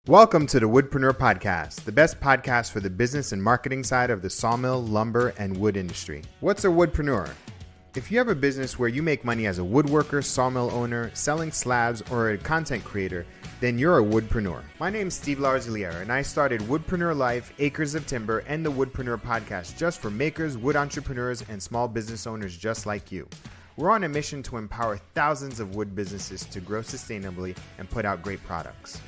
Welcome to the Woodpreneur Podcast, the best podcast for the business and marketing side of the sawmill, lumber, and wood industry. What's a woodpreneur? If you have a business where you make money as a woodworker, sawmill owner, selling slabs, or a content creator, then you're a woodpreneur. My name's Steve Larosiliere, and I started Woodpreneur Life, Acres of Timber, and the Woodpreneur Podcast just for makers, wood entrepreneurs, and small business owners just like you. We're on a mission to empower thousands of wood businesses to grow sustainably and put out great products.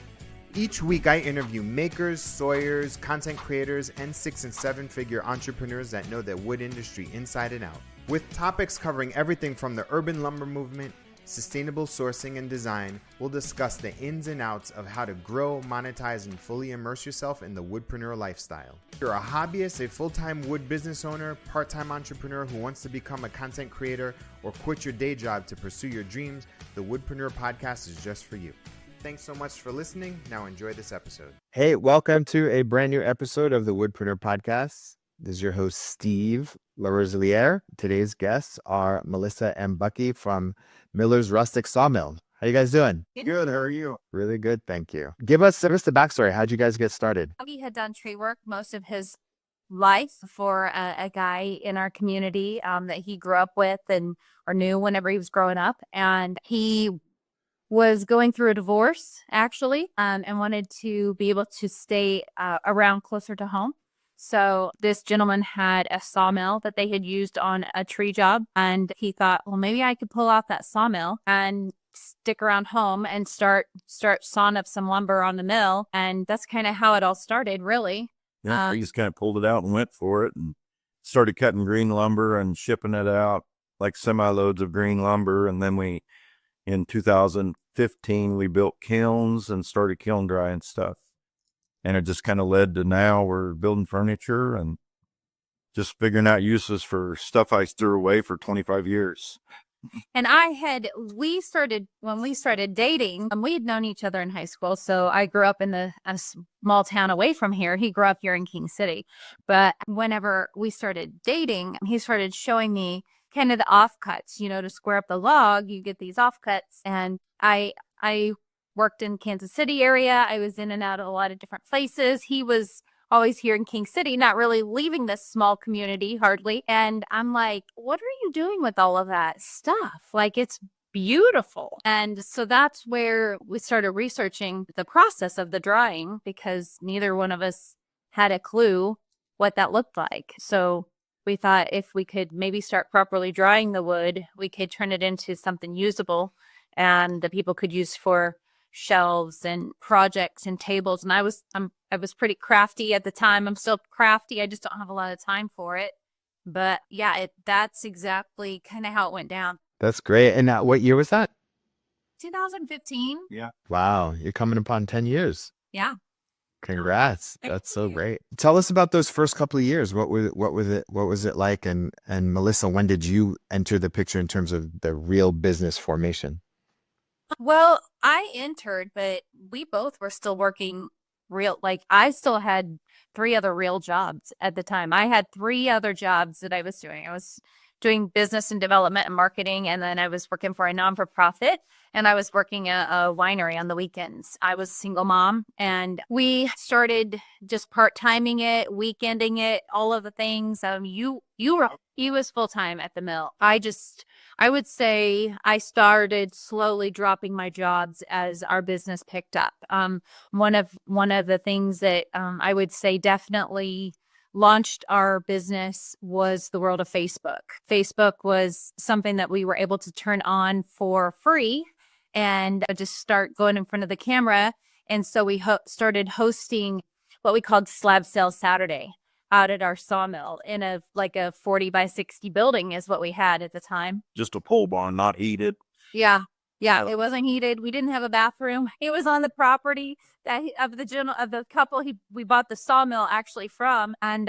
Each week, I interview makers, sawyers, content creators, and 6- and 7-figure entrepreneurs that know the wood industry inside and out. With topics covering everything from the urban lumber movement, sustainable sourcing and design, we'll discuss the ins and outs of how to grow, monetize, and fully immerse yourself in the woodpreneur lifestyle. If you're a hobbyist, a full-time wood business owner, part-time entrepreneur who wants to become a content creator, or quit your day job to pursue your dreams, the Woodpreneur Podcast is just for you. Thanks so much for listening. Now enjoy this episode. Hey, welcome to a brand new episode of the Woodpreneur Podcast. This is your host, Steve Larosiliere. Today's guests are Melissa and Bucky from Miller's Rustic Sawmill. How you guys doing? Good. How are you? Really good, thank you. Give us just the backstory. How'd you guys get started? Bucky had done tree work most of his life for a guy in our community that he grew up with or knew whenever he was growing up. And he was going through a divorce, actually, and wanted to be able to stay around closer to home. So this gentleman had a sawmill that they had used on a tree job. And he thought, well, maybe I could pull out that sawmill and stick around home and start sawing up some lumber on the mill. And that's kind of how it all started, really. Yeah, he just kind of pulled it out and went for it and started cutting green lumber and shipping it out, like semi-loads of green lumber. And then in 2015, we built kilns and started kiln drying stuff. And it just kind of led to now we're building furniture and just figuring out uses for stuff I threw away for 25 years. And when we started dating, we had known each other in high school. So I grew up in a small town away from here. He grew up here in King City. But whenever we started dating, he started showing me kind of the offcuts, to square up the log, you get these offcuts. And I worked in Kansas City area. I was in and out of a lot of different places. He was always here in King City, not really leaving this small community hardly. And I'm like, what are you doing with all of that stuff? Like, it's beautiful. And so that's where we started researching the process of the drying, because neither one of us had a clue what that looked like. So we thought if we could maybe start properly drying the wood, we could turn it into something usable and that people could use for shelves and projects and tables. And I was pretty crafty at the time. I'm still crafty. I just don't have a lot of time for it. But yeah, that's exactly kind of how it went down. That's great. And what year was that? 2015. Yeah. Wow, you're coming upon 10 years. Yeah. Congrats. That's so great. Tell us about those first couple of years. What was it like? And Melissa, when did you enter the picture in terms of the real business formation? Well, I entered, but we both were still working I still had 3 other real jobs at the time. I had 3 other jobs that I was doing. I was doing business and development and marketing, and then I was working for a non-for-profit, and I was working a winery on the weekends. I was a single mom, and we started just part-timing it, weekending it, all of the things. He was full-time at the mill. I would say I started slowly dropping my jobs as our business picked up. One of the things that I would say definitely launched our business was the world of Facebook. Facebook was something that we were able to turn on for free and just start going in front of the camera. And so we started hosting what we called Slab Sales Saturday out at our sawmill in a 40 by 60 building is what we had at the time. Just a pole barn, not heated. Yeah, it wasn't heated. We didn't have a bathroom. It was on the property of the couple we bought the sawmill actually from, and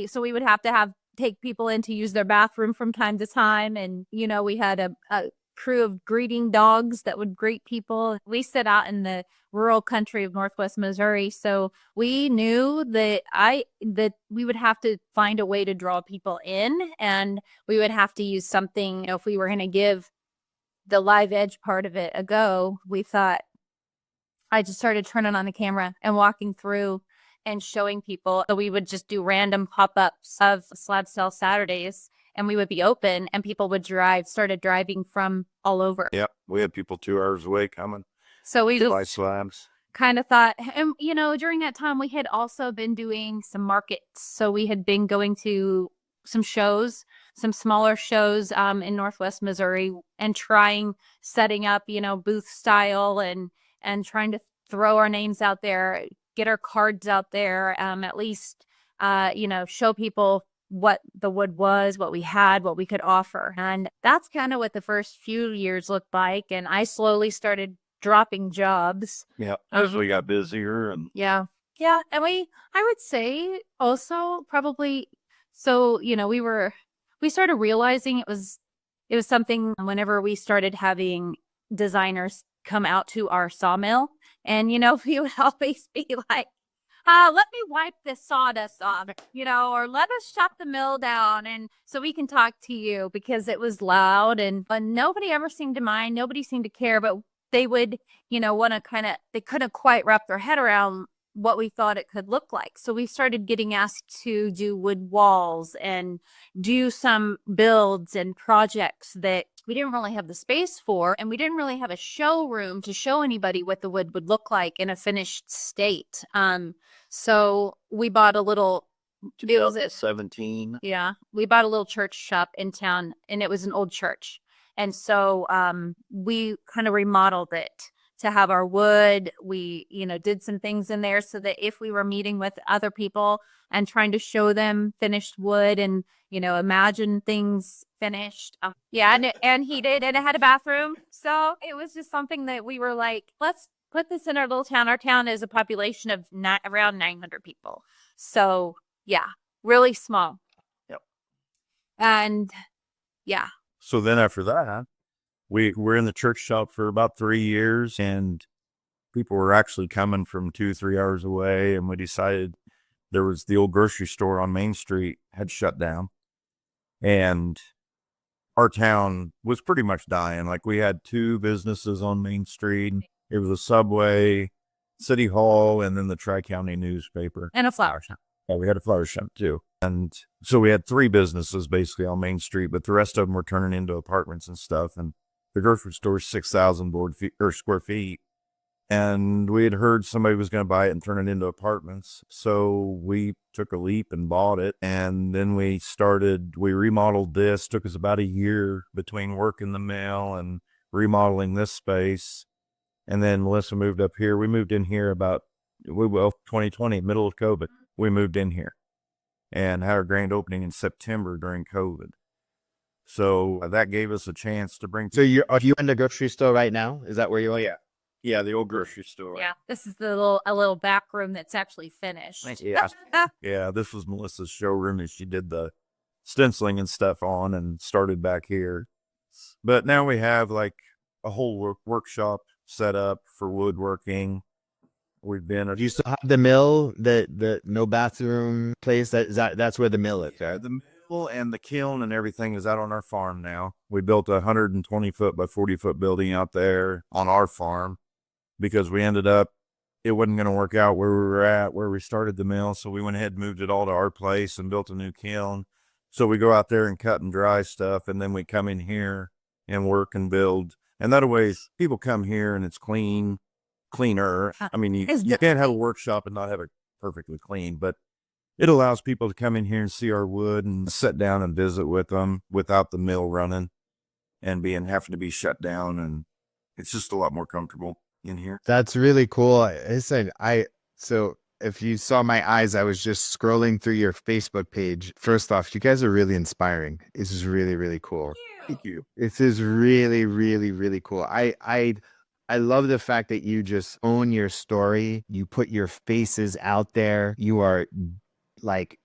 so we would have to take people in to use their bathroom from time to time, and we had a crew of greeting dogs that would greet people. We sit out in the rural country of Northwest Missouri, so we knew that we would have to find a way to draw people in, and we would have to use something. If we were going to give the live edge part of it a go, we thought I just started turning on the camera and walking through and showing people. So we would just do random pop-ups of Slab Sale Saturdays, and we would be open, and people would started driving from all over. Yep. We had people 2 hours away coming So we to buy slabs. kind of thought, and during that time we had also been doing some markets. So we had been going to some shows, some smaller shows in Northwest Missouri, and setting up, booth style, and trying to throw our names out there, get our cards out there, at least, show people what the wood was, what we had, what we could offer. And that's kind of what the first few years looked like. And I slowly started dropping jobs. Yeah. As we got busier and Yeah. And I would say also probably, so, we started realizing it was something whenever we started having designers come out to our sawmill, and, we would always be like, let me wipe this sawdust off, or let us shut the mill down, and so we can talk to you, because it was loud, and nobody ever seemed to mind. Nobody seemed to care, but they would, want to they couldn't quite wrap their head around what we thought it could look like. So we started getting asked to do wood walls and do some builds and projects that we didn't really have the space for, and we didn't really have a showroom to show anybody what the wood would look like in a finished state. So we bought a little 2017. Yeah, we bought a little church shop in town, and it was an old church. And so we kind of remodeled it to have our wood. We, did some things in there so that if we were meeting with other people and trying to show them finished wood and, imagine things finished. And heated, and it had a bathroom. So it was just something that we were like, let's put this in our little town. Our town is a population of around 900 people. So yeah, really small. Yep. And yeah. So then after that, we were in the church shop for about 3 years, and people were actually coming from 2-3 hours away. And we decided there was the old grocery store on Main Street had shut down, and our town was pretty much dying. Like, we had 2 businesses on Main Street. It was a Subway, City Hall, and then the Tri-County newspaper. And a flower shop. Yeah, we had a flower shop too. And so we had 3 businesses basically on Main Street, but the rest of them were turning into apartments and stuff. And the grocery store is 6,000 square feet. And we had heard somebody was going to buy it and turn it into apartments. So we took a leap and bought it. And then we remodeled this. Took us about a year between working the mill and remodeling this space. And then Melissa moved up here. We moved in here 2020, middle of COVID. We moved in here and had our grand opening in September during COVID. So that gave us a chance to bring. So are you in the grocery store right now? Is that where you are? Yeah. Yeah, the old grocery store. Yeah, this is a little back room that's actually finished. Yeah. Yeah, this was Melissa's showroom, and she did the stenciling and stuff on and started back here. But now we have like a whole workshop set up for woodworking. We've been. Do you still have the mill, the no bathroom place? That's where the mill is. Yeah, the mill and the kiln and everything is out on our farm now. We built a 120-foot by 40-foot building out there on our farm, because we ended up, it wasn't going to work out where we were at, where we started the mill. So we went ahead and moved it all to our place and built a new kiln. So we go out there and cut and dry stuff, and then we come in here and work and build. And that way people come here and it's cleaner. I mean, you can't have a workshop and not have it perfectly clean, but it allows people to come in here and see our wood and sit down and visit with them without the mill running and having to be shut down. And it's just a lot more comfortable in here. That's really cool. So if you saw my eyes, I was just scrolling through your Facebook page. First off, you guys are really inspiring. This is really, really cool. Thank you. This is really, really, really cool. I love the fact that you just own your story. You put your faces out there. You are like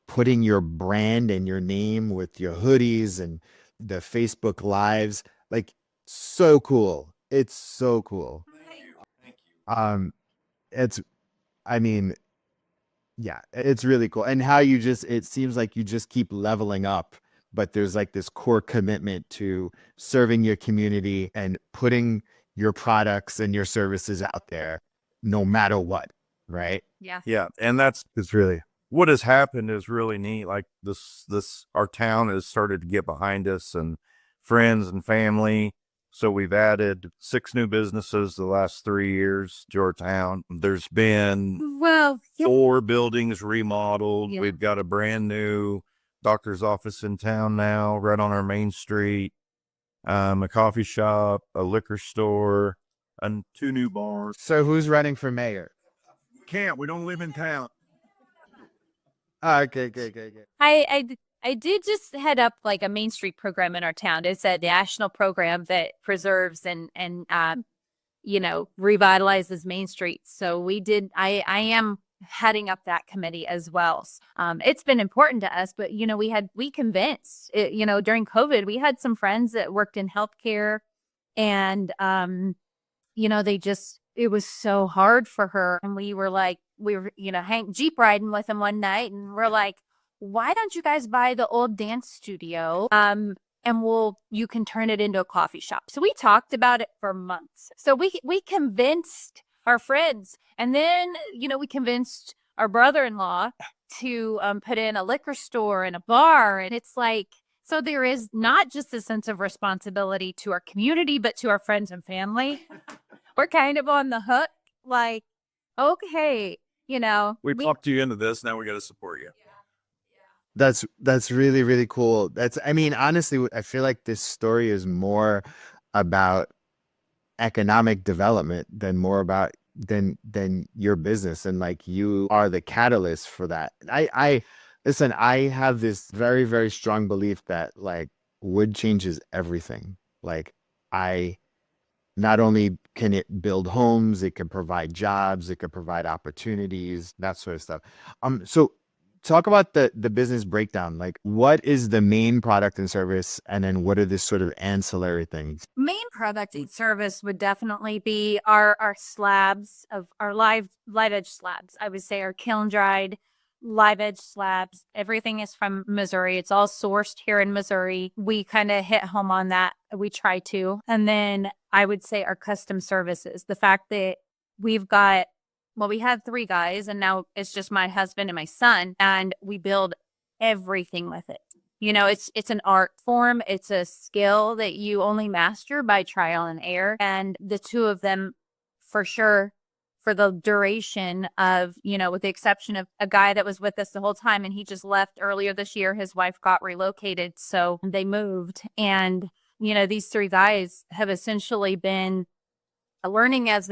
putting your brand and your name with your hoodies and the Facebook lives. Like, so cool. It's so cool. Thank you. It's really cool. And how it seems like you just keep leveling up, but there's like this core commitment to serving your community and putting your products and your services out there. no matter what, right? Yeah. Yeah. And It's really, what has happened is really neat. Like our town has started to get behind us and friends and family. So we've added 6 new businesses the last 3 years to our town. There's been Well, 4 buildings remodeled. Yeah. We've got a brand new doctor's office in town now, right on our main street. A coffee shop, a liquor store, and 2 new bars. so who's running for mayor? We don't live in town. Okay. I did just head up like a Main Street program in our town. It's a national program that preserves and revitalizes Main Street. So I am heading up that committee as well. It's been important to us, but we convinced during COVID, we had some friends that worked in healthcare, and it was so hard for her. And we were Jeep riding with them one night, and we're like, why don't you guys buy the old dance studio? And you can turn it into a coffee shop. So we talked about it for months. So we convinced our friends, and then, we convinced our brother-in-law to put in a liquor store and a bar. And it's like, so there is not just a sense of responsibility to our community, but to our friends and family. We're kind of on the hook, like, okay, We talked you into this. Now we got to support you. That's really, really cool. Honestly, I feel like this story is more about economic development than your business, and like you are the catalyst for that. Listen, I have this very, very strong belief that like wood changes everything. Like not only can it build homes, it can provide jobs, it can provide opportunities, that sort of stuff. So talk about the business breakdown. Like, what is the main product and service, and then what are the sort of ancillary things? Main product and service would definitely be our slabs of our live edge slabs. I would say our kiln dried live edge slabs. Everything is from Missouri. It's all sourced here in Missouri. We kind of hit home on that. We try to. And then I would say our custom services. The fact that we had 3 guys, and now it's just my husband and my son, and we build everything with it. It's an art form. It's a skill that you only master by trial and error. And the 2 of them, for sure, for the duration of, with the exception of a guy that was with us the whole time, and he just left earlier this year. His wife got relocated, so they moved. And, these 3 guys have essentially been learning as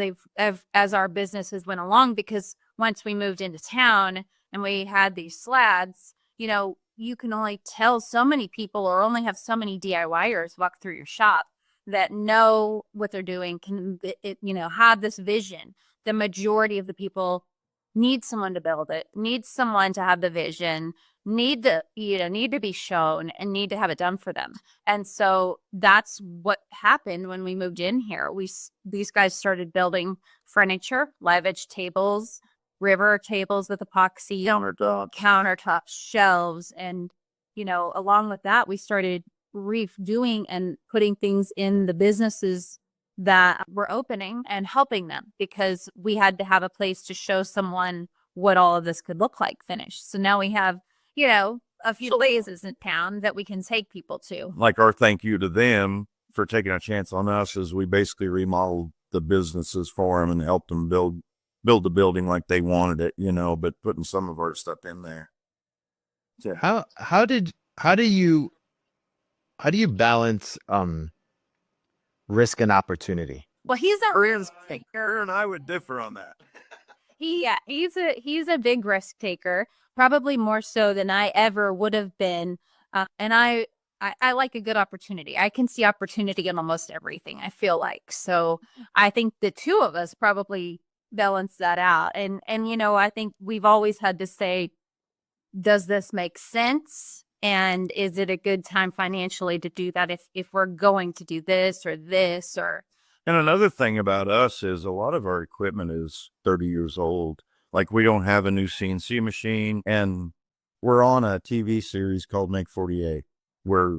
our businesses went along, because once we moved into town and we had these slabs, you can only tell so many people, or only have so many DIYers walk through your shop that know what they're doing, can have this vision. The majority of the people need someone to build it, need someone to have the vision, need to be shown, and need to have it done for them. And so that's what happened when we moved in here. These guys started building furniture, live edge tables, river tables with epoxy, countertops, shelves. And, along with that, we started redoing and putting things in the businesses that were opening and helping them, because we had to have a place to show someone what all of this could look like finished. So now we have, a few places in town that we can take people to. Like, our thank you to them for taking a chance on us is we basically remodeled the businesses for them and helped them build the building like they wanted it, but putting some of our stuff in there. So how do you balance risk and opportunity? Well, he's a risk taker, and I would differ on that. He's a big risk taker, probably more so than I ever would have been. And I like a good opportunity. I can see opportunity in almost everything, I feel like. So I think the 2 of us probably balance that out. And I think we've always had to say, does this make sense? And is it a good time financially to do that if we're going to do this or this or... And another thing about us is a lot of our equipment is 30 years old. Like, we don't have a new CNC machine, and we're on a TV series called Make 48, where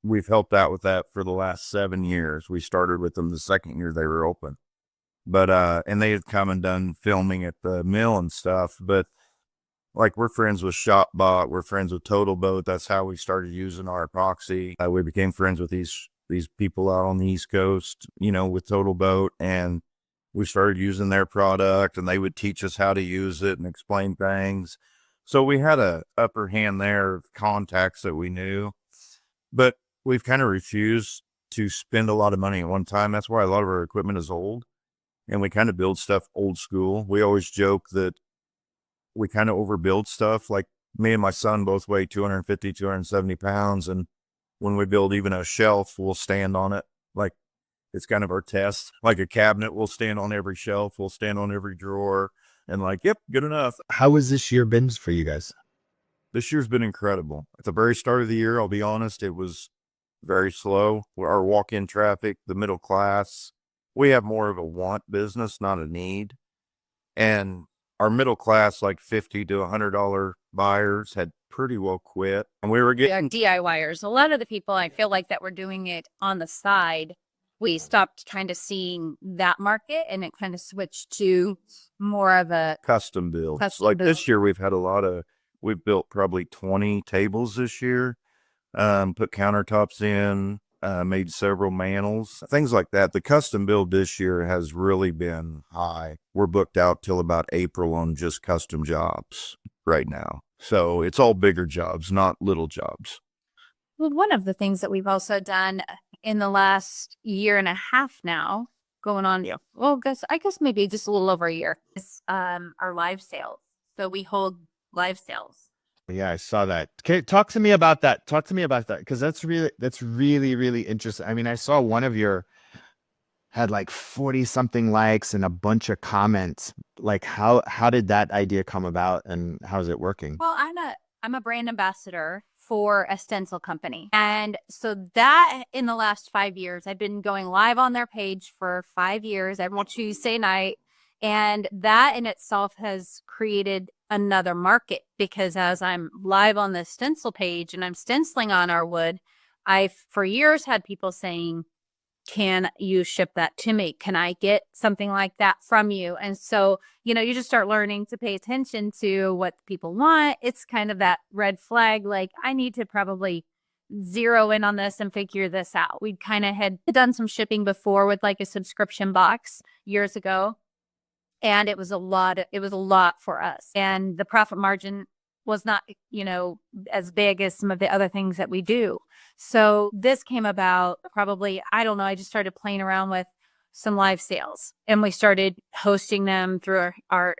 we've helped out with that for the last 7 years. We started with them the second year they were open. But, and they had come and done filming at the mill and stuff. But like, we're friends with ShopBot, we're friends with Total Boat. That's how we started using our epoxy. We became friends with these people out on the East Coast, you know, with Total Boat, and we started using their product, and they would teach us how to use it and explain things. So we had a upper hand there of contacts that we knew, but we've kind of refused to spend a lot of money at one time. That's why a lot of our equipment is old, and we kind of build stuff old school. We always joke that we kind of overbuild stuff. Like, me and my son both weigh 250, 270 pounds. And when we build even a shelf, we'll stand on it. Like, it's kind of our test. Like a cabinet, we'll stand on every shelf, we'll stand on every drawer, and like, yep, good enough. How has this year been for you guys? This year's been incredible. At the very start of the year, I'll be honest, it was very slow. Our walk-in traffic, the middle class, we have more of a want business, not a need. And our middle class, like $50 to $100 buyers, had pretty well quit. And we were getting DIYers. A lot of the people I feel like that were doing it on the side, we stopped kind of seeing that market, and it kind of switched to more of a custom builds. This year, we've built probably 20 tables this year, put countertops in, made several mantles, things like that. The custom build this year has really been high. We're booked out till about April on just custom jobs right now. So it's all bigger jobs, not little jobs. Well, one of the things that we've also done in the last year and a half now, going on, well, I guess maybe just a little over a year, is our live sales. So we hold live sales. Yeah, I saw that. Okay, talk to me about that. Because that's really, really interesting. I mean, I saw one of your had like 40 something likes and a bunch of comments. Like, how did that idea come about, and how's it working? Well, I'm a brand ambassador for a stencil company. And so that in the last 5 years, I've been going live on their page for 5 years, every Tuesday night. And that in itself has created another market, because as I'm live on the stencil page and I'm stenciling on our wood, I've for years had people saying, can you ship that to me? Can I get something like that from you? And so, you know, you just start learning to pay attention to what people want. It's kind of that red flag, like, I need to probably zero in on this and figure this out. We kind of had done some shipping before with like a subscription box years ago. And it was a lot for us. And the profit margin was not, you know, as big as some of the other things that we do. So this came about probably, I don't know, I just started playing around with some live sales, and we started hosting them through our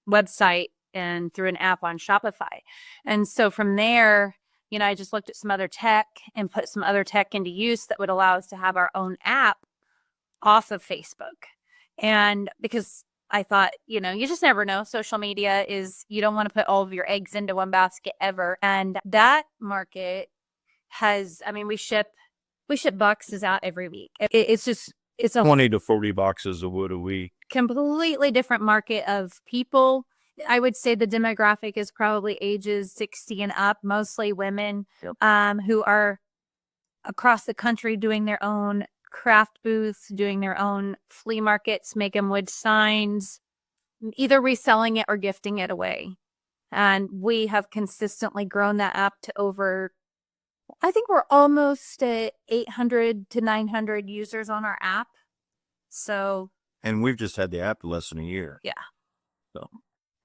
website and through an app on Shopify. And so from there, you know, I just looked at some other tech and put some other tech into use that would allow us to have our own app off of Facebook. And because I thought, you know, you just never know. Social media is, you don't want to put all of your eggs into one basket ever. And that market has, I mean, we ship boxes out every week. It's a 20 to 40 boxes of wood a week. Completely different market of people. I would say the demographic is probably ages 60 and up, mostly women, who are across the country doing their own craft booths, doing their own flea markets, making wood signs, either reselling it or gifting it away. And we have consistently grown that app to over, I think we're almost at 800 to 900 users on our app. So, and we've just had the app less than a year. Yeah. So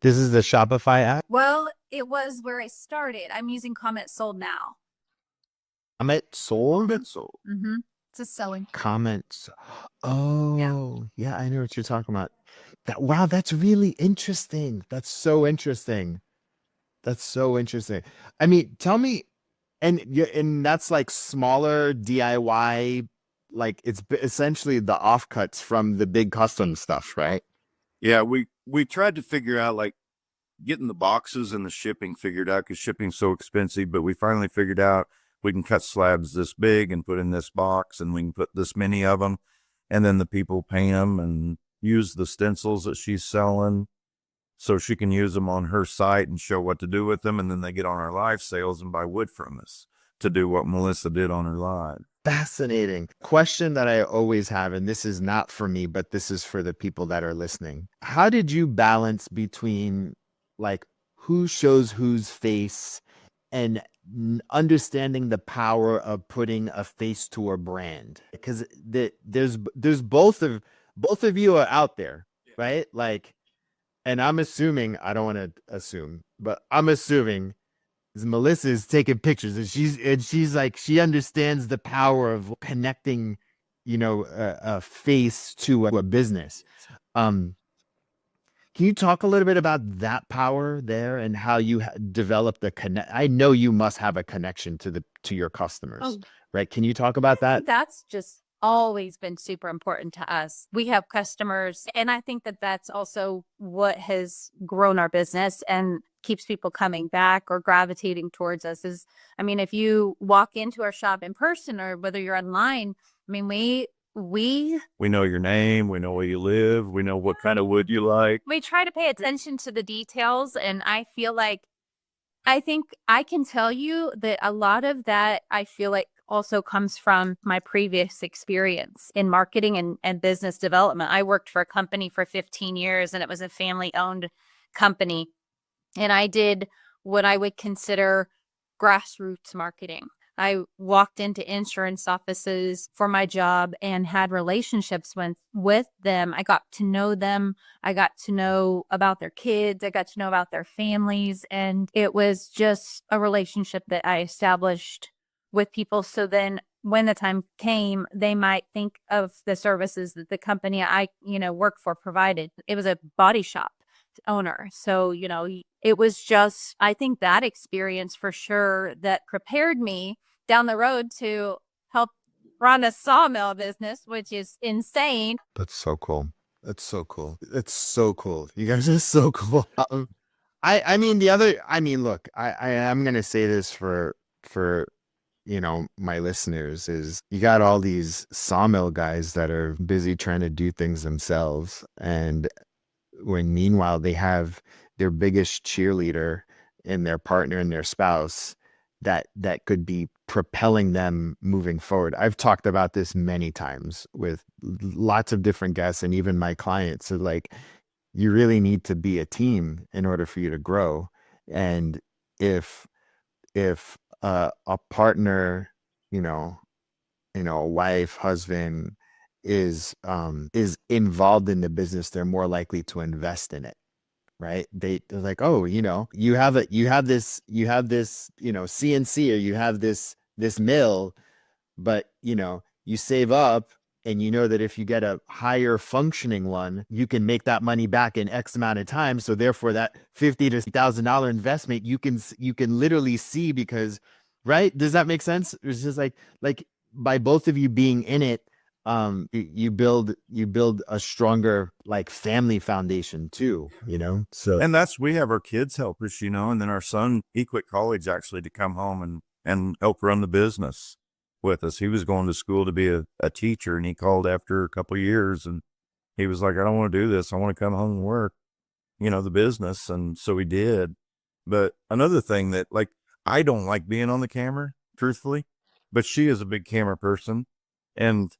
this is the Shopify app? Well, it was where I started. I'm using Comment Sold now. Comment Sold? Mm-hmm. It's a selling. Comments. Oh, yeah, I know what you're talking about. Wow, that's really interesting. That's so interesting. I mean, tell me, and that's like smaller DIY, like it's essentially the offcuts from the big custom stuff, right? Yeah, we tried to figure out like getting the boxes and the shipping figured out, because shipping's so expensive, but we finally figured out we can cut slabs this big and put in this box, and we can put this many of them, and then the people paint them and use the stencils that she's selling so she can use them on her site and show what to do with them. And then they get on our live sales and buy wood from us to do what Melissa did on her live. Fascinating. Question that I always have, and this is not for me, but this is for the people that are listening. How did you balance between like who shows whose face and understanding the power of putting a face to a brand? Because there's both of you are out there, right? Like, and I'm assuming, I don't want to assume, but I'm assuming Melissa is taking pictures, and she's like, she understands the power of connecting, a face to a business. Um, can you talk a little bit about that power there and how you developed the connect? I know you must have a connection to your customers, Oh, right? Can you talk about that? that's just always been super important to us. We have customers, and I think that that's also what has grown our business and keeps people coming back or gravitating towards us. Is, I mean, if you walk into our shop in person or whether you're online, I mean, we know your name. We know where you live. We know what kind of wood you like. we try to pay attention to the details, and I think I can tell you that a lot of that I feel like also comes from my previous experience in marketing and business development. I worked for a company for 15 years, and it was a family owned company. And I did what I would consider grassroots marketing. I walked into insurance offices for my job and had relationships with them. I got to know them. I got to know about their kids. I got to know about their families. And it was just a relationship that I established with people. So then when the time came, they might think of the services that the company I, work for provided. It was a body shop owner. So, it was just, I think that experience for sure that prepared me down the road to help run a sawmill business, which is insane. That's so cool. That's so cool. It's so cool. You guys are so cool. Look, I'm going to say this for my listeners is you got all these sawmill guys that are busy trying to do things themselves. And when meanwhile they have their biggest cheerleader in their partner and their spouse that could be propelling them moving forward. I've talked about this many times with lots of different guests and even my clients. So like, you really need to be a team in order for you to grow. And if a partner, a wife, husband is involved in the business, they're more likely to invest in it, right? They're like, oh, you have this, CNC, or you have this mill, but you save up, and that if you get a higher functioning one, you can make that money back in X amount of time. So therefore, that $50,000 to $1,000 investment, you can literally see, because, right? Does that make sense? It's just like by both of you being in it, you build a stronger like family foundation too, so. And we have our kids help us, and then our son, he quit college actually to come home and help run the business with us. He was going to school to be a teacher, and he called after a couple of years, and he was like, I don't want to do this. I want to come home and work, the business. And so he did. But another thing that, like, I don't like being on the camera, truthfully, but she is a big camera person. And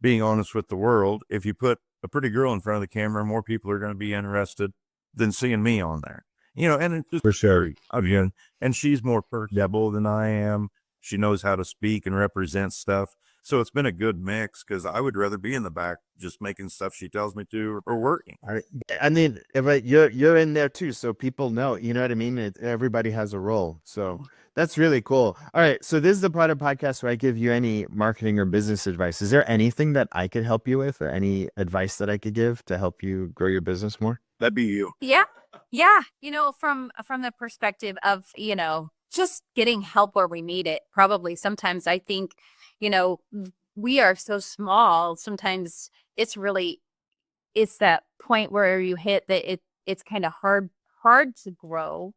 being honest with the world, if you put a pretty girl in front of the camera, more people are going to be interested than seeing me on there, and it's just For sure. again, and she's more personable than I am. She knows how to speak and represent stuff. So it's been a good mix, because I would rather be in the back just making stuff she tells me to, or working. I mean, right, you're in there too, so people know, you know what I mean? Everybody has a role. So that's really cool. All right. So this is the part of podcast where I give you any marketing or business advice. Is there anything that I could help you with, or any advice that I could give to help you grow your business more? That'd be you. Yeah. Yeah. From the perspective of, just getting help where we need it. Probably sometimes I think, we are so small. Sometimes it's that point where you hit that it's kind of hard to grow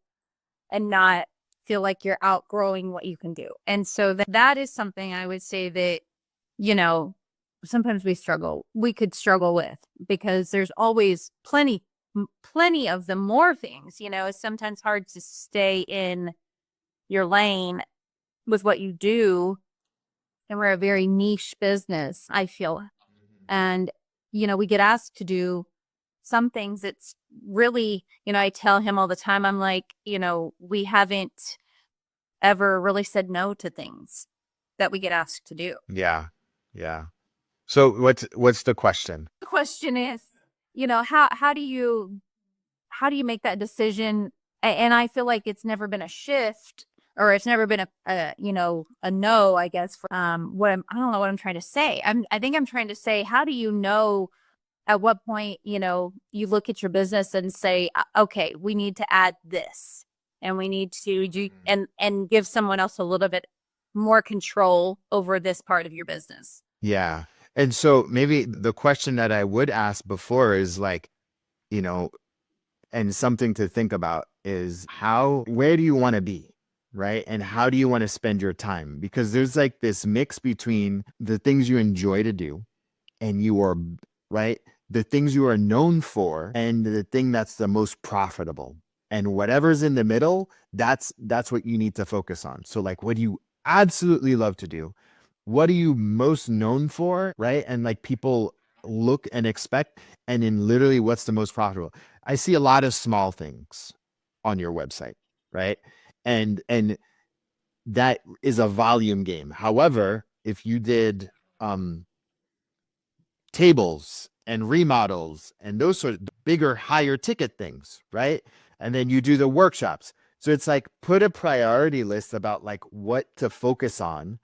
and not feel like you're outgrowing what you can do. And so that is something I would say that, sometimes we could struggle with, because there's always plenty of the more things, it's sometimes hard to stay in your lane with what you do and we're a very niche business, I feel. And, we get asked to do some things. It's really, I tell him all the time, I'm like, we haven't ever really said no to things that we get asked to do. Yeah. Yeah. So what's the question? The question is, how do you make that decision? And I feel like it's never been a shift, or it's never been a no, I guess. For, I don't know what I'm trying to say. I think I'm trying to say, how do you know at what point, you look at your business and say, okay, we need to add this, and we need to do, and give someone else a little bit more control over this part of your business. Yeah. And so maybe the question that I would ask before is like, and something to think about is where do you want to be? Right. And how do you want to spend your time? Because there's like this mix between the things you enjoy to do and you are, right, the things you are known for and the thing that's the most profitable. And whatever's in the middle, that's what you need to focus on. So like, what do you absolutely love to do? What are you most known for? Right. And like people look and expect, and then literally what's the most profitable. I see a lot of small things on your website, right? And that is a volume game. However, if you did tables and remodels and those sort of bigger, higher ticket things, right? And then you do the workshops. So it's like put a priority list about like what to focus on,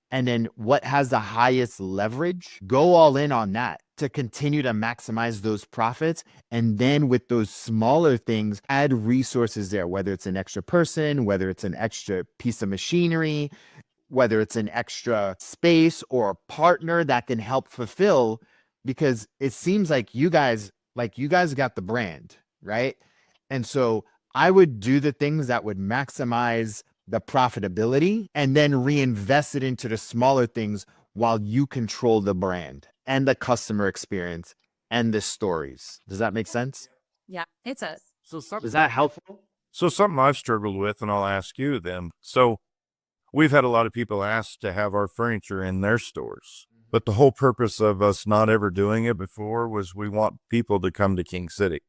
and then what has the highest leverage, go all in on that to continue to maximize those profits. And then with those smaller things, add resources there, whether it's an extra person, whether it's an extra piece of machinery, whether it's an extra space or a partner that can help fulfill, because it seems like you guys got the brand, right? And so I would do the things that would maximize the profitability and then reinvest it into the smaller things while you control the brand and the customer experience and the stories. Does that make sense? Yeah, it does. Is that helpful? So something I've struggled with, and I'll ask you then. So we've had a lot of people ask to have our furniture in their stores, but the whole purpose of us not ever doing it before was we want people to come to King City.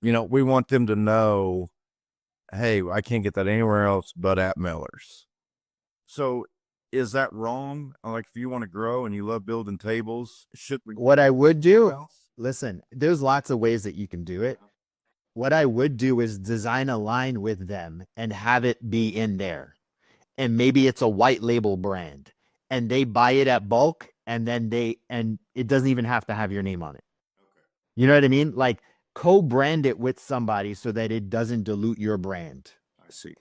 We want them to know, hey, I can't get that anywhere else but at Miller's. So is that wrong? Like, if you want to grow and you love building tables, should we? What I would do, listen, there's lots of ways that you can do it. What I would do is design a line with them and have it be in there. And maybe it's a white label brand and they buy it at bulk, and then and it doesn't even have to have your name on it. Okay. You know what I mean? Like co-brand it with somebody so that it doesn't dilute your brand. I see.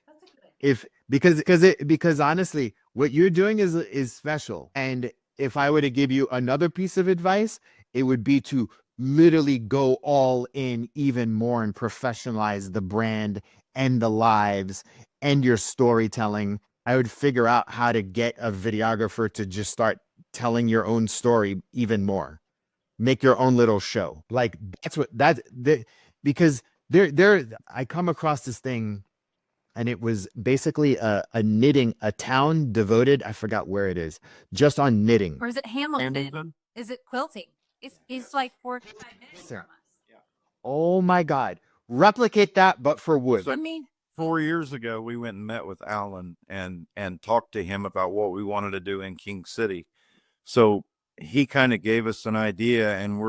Because honestly, what you're doing is special. And if I were to give you another piece of advice, it would be to literally go all in even more and professionalize the brand and the lives and your storytelling. I would figure out how to get a videographer to just start telling your own story even more. Make your own little show. Like because I come across this thing, and it was basically a town devoted, I forgot where it is, just on knitting. Or is it Hamilton? Is it quilting? It's like 45 minutes from us. Yeah. Oh my God. Replicate that, but for wood. So, 4 years ago, we went and met with Alan and talked to him about what we wanted to do in King City. So he kind of gave us an idea, and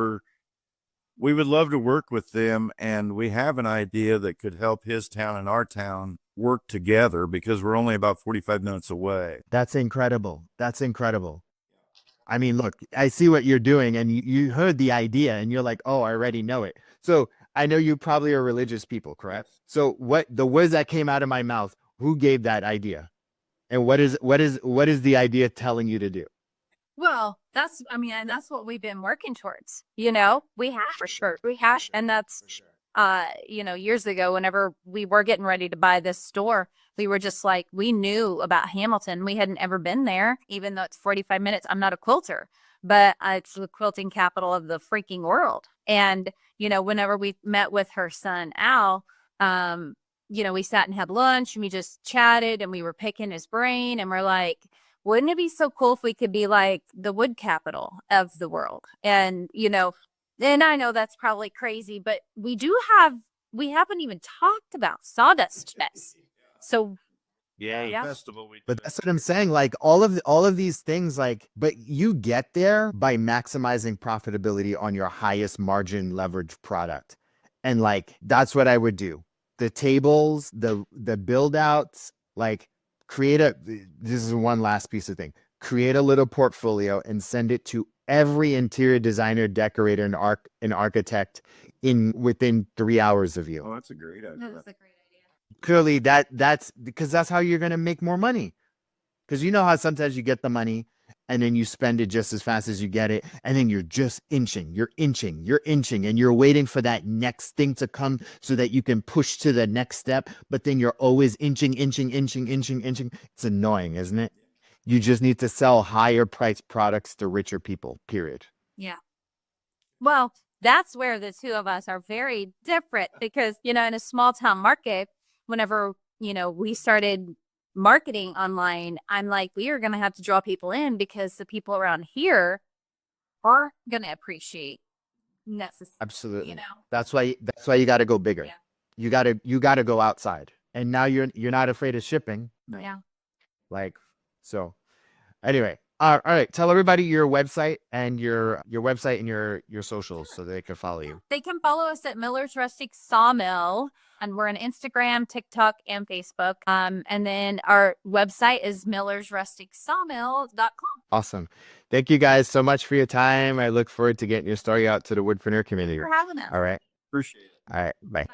we would love to work with them. And we have an idea that could help his town and our town work together, because we're only about 45 minutes away. That's incredible. That's incredible. I mean, look, I see what you're doing, and you heard the idea and you're like, oh, I already know it. So I know you probably are religious people, correct? So what the words that came out of my mouth, who gave that idea? And what is the idea telling you to do? Well, that's what we've been working towards. We hash, and that's, years ago, whenever we were getting ready to buy this store, we were just like, we knew about Hamilton. We hadn't ever been there, even though it's 45 minutes. I'm not a quilter, but it's the quilting capital of the freaking world. And, whenever we met with her son, Al, we sat and had lunch and we just chatted and we were picking his brain, and we're like, wouldn't it be so cool if we could be like the wood capital of the world? And, and I know that's probably crazy, but we haven't even talked about Sawdust Fest. So Yeah. Festival. But that's what I'm saying. Like all of these things, like, but you get there by maximizing profitability on your highest margin leverage product. And like, that's what I would do. The tables, the build outs, like this is one last piece of thing. Create a little portfolio and send it to every interior designer, decorator, and architect within 3 hours of you. Oh, that's a great idea. that's a great idea. Clearly that's because that's how you're going to make more money. Because you know how sometimes you get the money and then you spend it just as fast as you get it. And then you're just inching, and you're waiting for that next thing to come so that you can push to the next step. But then you're always inching. It's annoying, isn't it? You just need to sell higher priced products to richer people, period. Yeah. Well, that's where the two of us are very different because, in a small town market, whenever, we started marketing online, I'm like, we are going to have to draw people in because the people around here are going to appreciate necessarily. Absolutely. That's why you got to go bigger. Yeah. You got to go outside. And now you're not afraid of shipping. Yeah. Like, so anyway, all right. Tell everybody your website and your website and your socials so they can follow you. They can follow us at Miller's Rustic Sawmill, and we're on Instagram, TikTok, and Facebook. And then our website is millersrusticsawmill.com. Awesome. Thank you guys so much for your time. I look forward to getting your story out to the Woodpreneur community. For having us. All right. Appreciate it. All right. Bye. Bye.